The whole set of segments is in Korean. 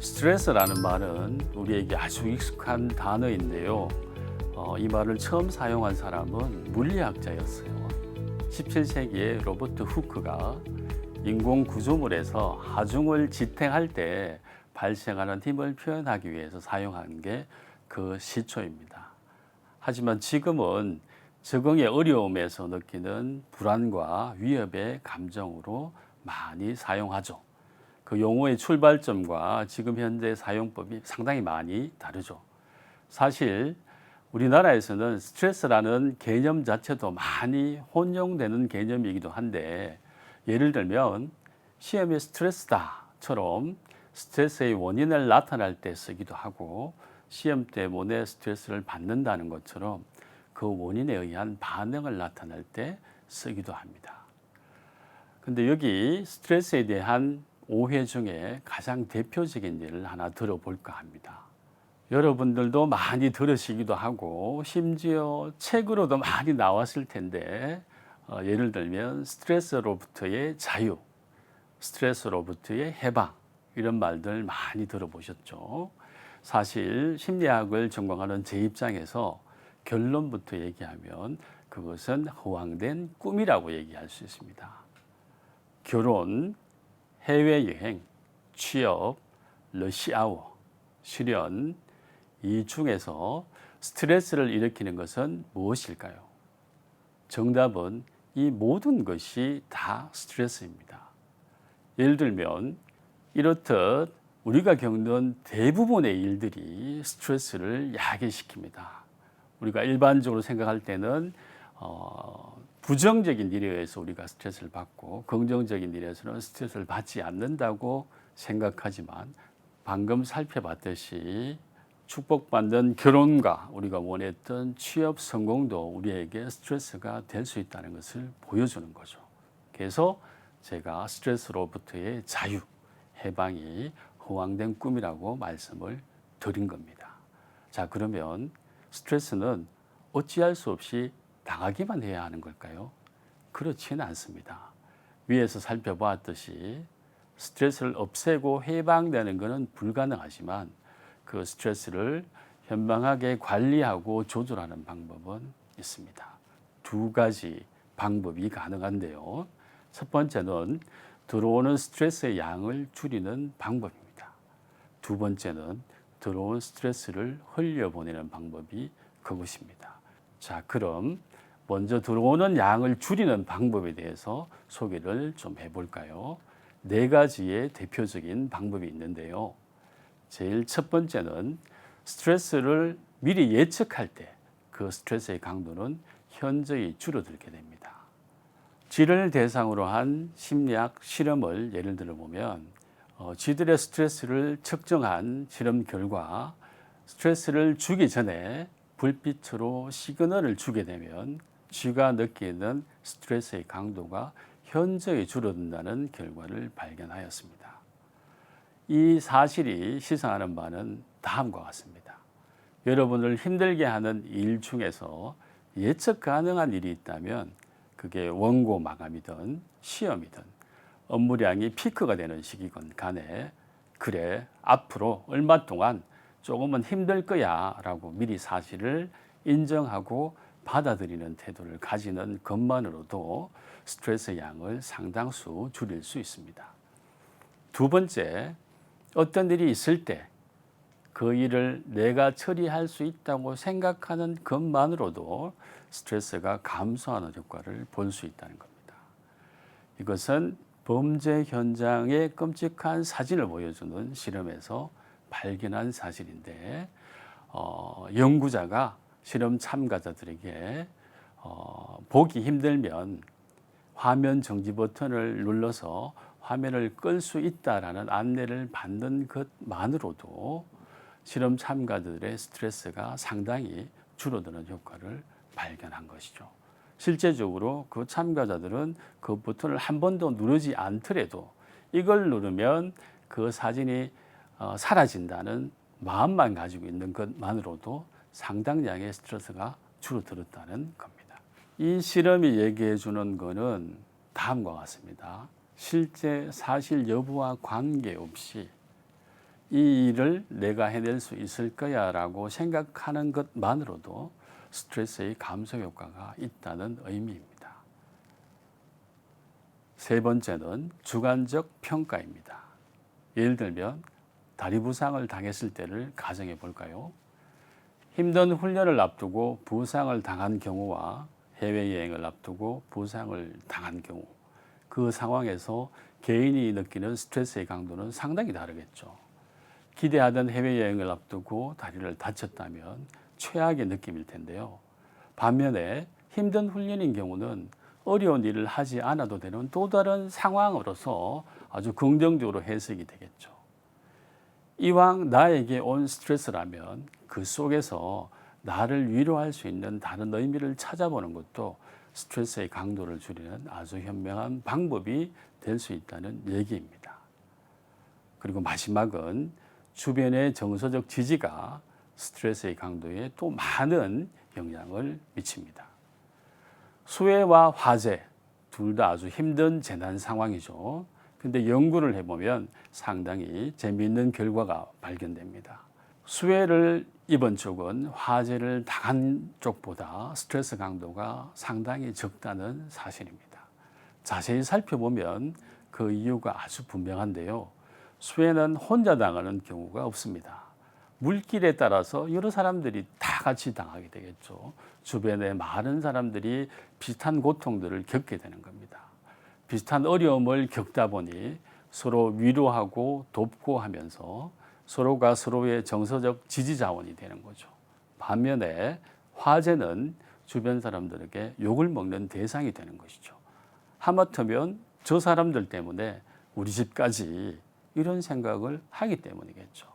스트레스라는 말은 우리에게 아주 익숙한 단어인데요. 이 말을 처음 사용한 사람은 물리학자였어요. 17세기에 로버트 후크가 인공 구조물에서 하중을 지탱할 때 발생하는 힘을 표현하기 위해서 사용한 게 그 시초입니다. 하지만 지금은 적응의 어려움에서 느끼는 불안과 위협의 감정으로 많이 사용하죠. 그 용어의 출발점과 지금 현재 사용법이 상당히 많이 다르죠. 사실 우리나라에서는 스트레스라는 개념 자체도 많이 혼용되는 개념이기도 한데, 예를 들면 시험에 스트레스다처럼 스트레스의 원인을 나타낼 때 쓰기도 하고, 시험 때문에 스트레스를 받는다는 것처럼 그 원인에 의한 반응을 나타낼 때 쓰기도 합니다. 근데 여기 스트레스에 대한 오해 중에 가장 대표적인 예를 하나 들어볼까 합니다. 여러분들도 많이 들으시기도 하고 심지어 책으로도 많이 나왔을 텐데, 예를 들면 스트레스로부터의 자유, 스트레스로부터의 해방, 이런 말들 많이 들어보셨죠. 사실 심리학을 전공하는 제 입장에서 결론부터 얘기하면 그것은 허황된 꿈이라고 얘기할 수 있습니다. 결혼, 해외여행, 취업, 러시아워, 실현, 이 중에서 스트레스를 일으키는 것은 무엇일까요? 정답은 이 모든 것이 다 스트레스입니다. 예를 들면 이렇듯 우리가 겪는 대부분의 일들이 스트레스를 야기시킵니다. 우리가 일반적으로 생각할 때는 부정적인 일에 의해서 우리가 스트레스를 받고 긍정적인 일에서는 스트레스를 받지 않는다고 생각하지만, 방금 살펴봤듯이 축복받는 결혼과 우리가 원했던 취업 성공도 우리에게 스트레스가 될 수 있다는 것을 보여주는 거죠. 그래서 제가 스트레스로부터의 자유, 해방이 허황된 꿈이라고 말씀을 드린 겁니다. 자, 그러면 스트레스는 어찌할 수 없이 당하기만 해야 하는 걸까요? 그렇지는 않습니다. 위에서 살펴보았듯이 스트레스를 없애고 해방되는 것은 불가능하지만, 그 스트레스를 현명하게 관리하고 조절하는 방법은 있습니다. 두 가지 방법이 가능한데요. 첫 번째는 들어오는 스트레스의 양을 줄이는 방법입니다. 두 번째는 들어온 스트레스를 흘려보내는 방법이 그것입니다. 자, 그럼 먼저 들어오는 양을 줄이는 방법에 대해서 소개를 좀 해볼까요? 네 가지의 대표적인 방법이 있는데요. 제일 첫 번째는 스트레스를 미리 예측할 때 그 스트레스의 강도는 현저히 줄어들게 됩니다. 쥐를 대상으로 한 심리학 실험을 예를 들어 보면, 쥐들의 스트레스를 측정한 실험 결과 스트레스를 주기 전에 불빛으로 시그널을 주게 되면 쥐가 느끼는 스트레스의 강도가 현저히 줄어든다는 결과를 발견하였습니다. 이 사실이 시사하는 바는 다음과 같습니다. 여러분을 힘들게 하는 일 중에서 예측 가능한 일이 있다면, 그게 원고 마감이든 시험이든 업무량이 피크가 되는 시기건 간에, 그래, 앞으로 얼마 동안 조금은 힘들 거야 라고 미리 사실을 인정하고 받아들이는 태도를 가지는 것만으로도 스트레스 양을 상당수 줄일 수 있습니다. 두 번째, 어떤 일이 있을 때 그 일을 내가 처리할 수 있다고 생각하는 것만으로도 스트레스가 감소하는 효과를 볼 수 있다는 겁니다. 이것은 범죄 현장의 끔찍한 사진을 보여주는 실험에서 발견한 사실인데, 연구자가 실험 참가자들에게 보기 힘들면 화면 정지 버튼을 눌러서 화면을 끌 수 있다라는 안내를 받는 것만으로도 실험 참가자들의 스트레스가 상당히 줄어드는 효과를 발견한 것이죠. 실제적으로 그 참가자들은 그 버튼을 한 번도 누르지 않더라도 이걸 누르면 그 사진이 사라진다는 마음만 가지고 있는 것만으로도 상당량의 스트레스가 줄어들었다는 겁니다. 이 실험이 얘기해 주는 것은 다음과 같습니다. 실제 사실 여부와 관계없이 이 일을 내가 해낼 수 있을 거야 라고 생각하는 것만으로도 스트레스의 감소 효과가 있다는 의미입니다. 세 번째는 주관적 평가입니다. 예를 들면 다리 부상을 당했을 때를 가정해 볼까요? 힘든 훈련을 앞두고 부상을 당한 경우와 해외여행을 앞두고 부상을 당한 경우, 그 상황에서 개인이 느끼는 스트레스의 강도는 상당히 다르겠죠. 기대하던 해외여행을 앞두고 다리를 다쳤다면 최악의 느낌일 텐데요. 반면에 힘든 훈련인 경우는 어려운 일을 하지 않아도 되는 또 다른 상황으로서 아주 긍정적으로 해석이 되겠죠. 이왕 나에게 온 스트레스라면 그 속에서 나를 위로할 수 있는 다른 의미를 찾아보는 것도 스트레스의 강도를 줄이는 아주 현명한 방법이 될 수 있다는 얘기입니다. 그리고 마지막은 주변의 정서적 지지가 스트레스의 강도에 또 많은 영향을 미칩니다. 수해와 화재, 둘 다 아주 힘든 재난 상황이죠. 근데 연구를 해보면 상당히 재미있는 결과가 발견됩니다. 수해를 입은 쪽은 화재를 당한 쪽보다 스트레스 강도가 상당히 적다는 사실입니다. 자세히 살펴보면 그 이유가 아주 분명한데요. 수해는 혼자 당하는 경우가 없습니다. 물길에 따라서 여러 사람들이 다 같이 당하게 되겠죠. 주변에 많은 사람들이 비슷한 고통들을 겪게 되는 겁니다. 비슷한 어려움을 겪다 보니 서로 위로하고 돕고 하면서 서로가 서로의 정서적 지지 자원이 되는 거죠. 반면에 화재는 주변 사람들에게 욕을 먹는 대상이 되는 것이죠. 하마터면 저 사람들 때문에 우리 집까지 이런 생각을 하기 때문이겠죠.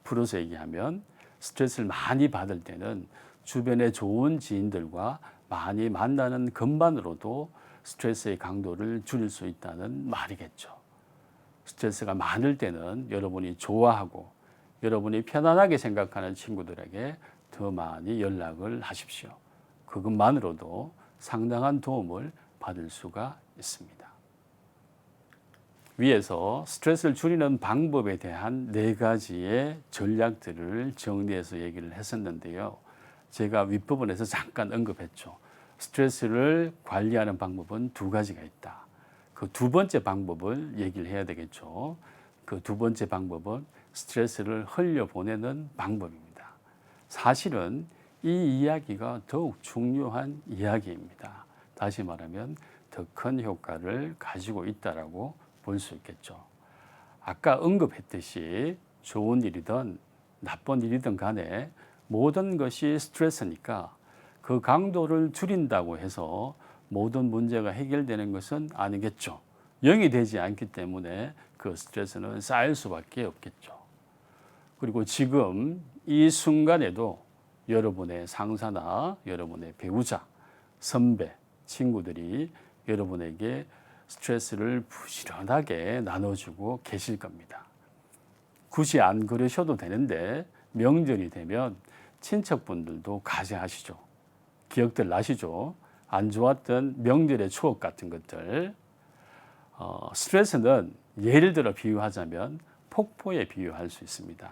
풀어서 얘기하면 스트레스를 많이 받을 때는 주변의 좋은 지인들과 많이 만나는 것만으로도 스트레스의 강도를 줄일 수 있다는 말이겠죠. 스트레스가 많을 때는 여러분이 좋아하고 여러분이 편안하게 생각하는 친구들에게 더 많이 연락을 하십시오. 그것만으로도 상당한 도움을 받을 수가 있습니다. 위에서 스트레스를 줄이는 방법에 대한 4가지의 전략들을 정리해서 얘기를 했었는데요. 제가 윗부분에서 잠깐 언급했죠. 스트레스를 관리하는 방법은 2가지가 있다. 그 2번째 방법을 얘기를 해야 되겠죠. 그 2번째 방법은 스트레스를 흘려보내는 방법입니다. 사실은 이 이야기가 더욱 중요한 이야기입니다. 다시 말하면 더 큰 효과를 가지고 있다라고 볼 수 있겠죠. 아까 언급했듯이 좋은 일이든 나쁜 일이든 간에 모든 것이 스트레스니까 그 강도를 줄인다고 해서 모든 문제가 해결되는 것은 아니겠죠. 0이 되지 않기 때문에 그 스트레스는 쌓일 수밖에 없겠죠. 그리고 지금 이 순간에도 여러분의 상사나 여러분의 배우자, 선배, 친구들이 여러분에게 스트레스를 부지런하게 나눠주고 계실 겁니다. 굳이 안 그러셔도 되는데 명절이 되면 친척분들도 가져하시죠. 기억들 나시죠? 안 좋았던 명절의 추억 같은 것들. 스트레스는 예를 들어 비유하자면 폭포에 비유할 수 있습니다.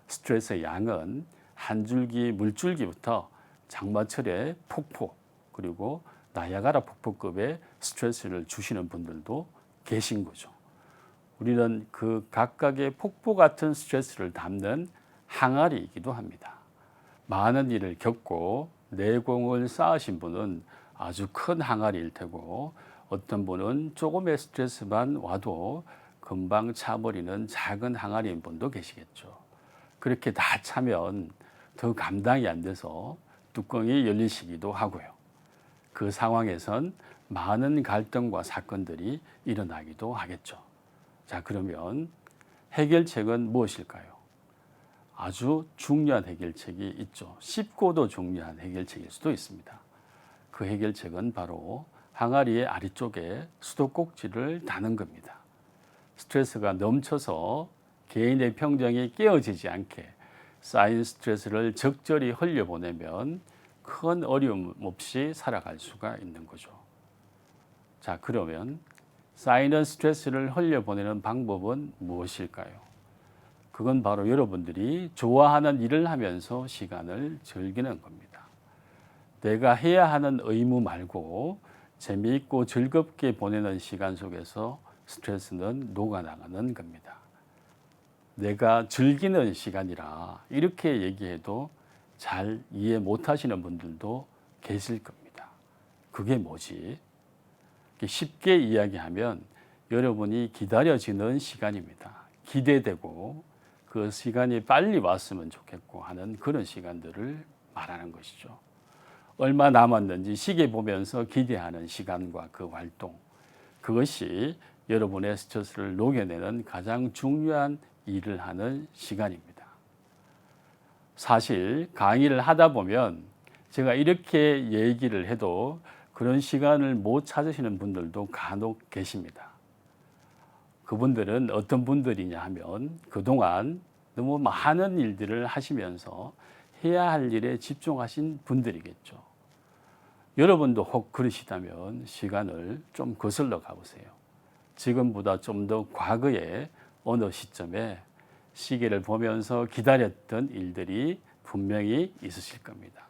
스트레스의 양은 한 줄기 물줄기부터 장마철의 폭포, 그리고 나야가라 폭포급의 스트레스를 주시는 분들도 계신 거죠. 우리는 그 각각의 폭포 같은 스트레스를 담는 항아리이기도 합니다. 많은 일을 겪고 내공을 쌓으신 분은 아주 큰 항아리일 테고, 어떤 분은 조금의 스트레스만 와도 금방 차버리는 작은 항아리인 분도 계시겠죠. 그렇게 다 차면 더 감당이 안 돼서 뚜껑이 열리시기도 하고요. 그 상황에선 많은 갈등과 사건들이 일어나기도 하겠죠. 자, 그러면 해결책은 무엇일까요? 아주 중요한 해결책이 있죠. 쉽고도 중요한 해결책일 수도 있습니다. 그 해결책은 바로 항아리의 아래쪽에 수도꼭지를 다는 겁니다. 스트레스가 넘쳐서 개인의 평정이 깨어지지 않게 쌓인 스트레스를 적절히 흘려보내면 큰 어려움 없이 살아갈 수가 있는 거죠. 자, 그러면 쌓이는 스트레스를 흘려보내는 방법은 무엇일까요? 그건 바로 여러분들이 좋아하는 일을 하면서 시간을 즐기는 겁니다. 내가 해야 하는 의무 말고 재미있고 즐겁게 보내는 시간 속에서 스트레스는 녹아나가는 겁니다. 내가 즐기는 시간이라 이렇게 얘기해도 잘 이해 못하시는 분들도 계실 겁니다. 그게 뭐지? 쉽게 이야기하면 여러분이 기다려지는 시간입니다. 기대되고 그 시간이 빨리 왔으면 좋겠고 하는 그런 시간들을 말하는 것이죠. 얼마 남았는지 시계 보면서 기대하는 시간과 그 활동, 그것이 여러분의 스트레스를 녹여내는 가장 중요한 일을 하는 시간입니다. 사실 강의를 하다 보면 제가 이렇게 얘기를 해도 그런 시간을 못 찾으시는 분들도 간혹 계십니다. 그분들은 어떤 분들이냐 하면 그동안 너무 많은 일들을 하시면서 해야 할 일에 집중하신 분들이겠죠. 여러분도 혹 그러시다면 시간을 좀 거슬러 가보세요. 지금보다 좀 더 과거에 어느 시점에 시계를 보면서 기다렸던 일들이 분명히 있으실 겁니다.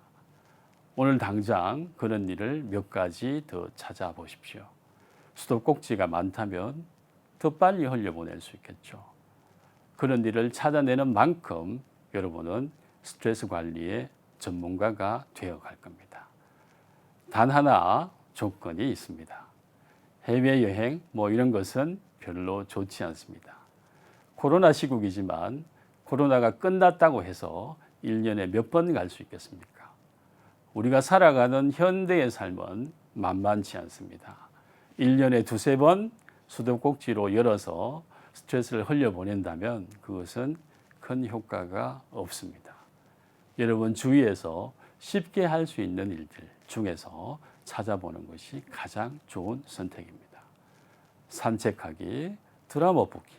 오늘 당장 그런 일을 몇 가지 더 찾아보십시오. 수도꼭지가 많다면 더 빨리 흘려보낼 수 있겠죠. 그런 일을 찾아내는 만큼 여러분은 스트레스 관리의 전문가가 되어갈 겁니다. 단 하나 조건이 있습니다. 해외여행 이런 것은 별로 좋지 않습니다. 코로나 시국이지만 코로나가 끝났다고 해서 1년에 몇 번 갈 수 있겠습니까? 우리가 살아가는 현대의 삶은 만만치 않습니다. 1년에 두세 번 수도꼭지로 열어서 스트레스를 흘려보낸다면 그것은 큰 효과가 없습니다. 여러분 주위에서 쉽게 할 수 있는 일들 중에서 찾아보는 것이 가장 좋은 선택입니다. 산책하기, 드라마 보기,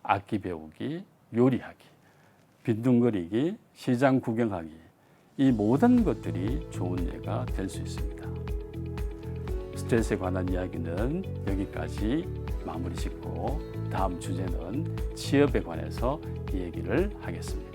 악기 배우기, 요리하기, 빈둥거리기, 시장 구경하기, 이 모든 것들이 좋은 예가 될 수 있습니다. 스트레스에 관한 이야기는 여기까지 마무리 짓고 다음 주제는 취업에 관해서 이 얘기를 하겠습니다.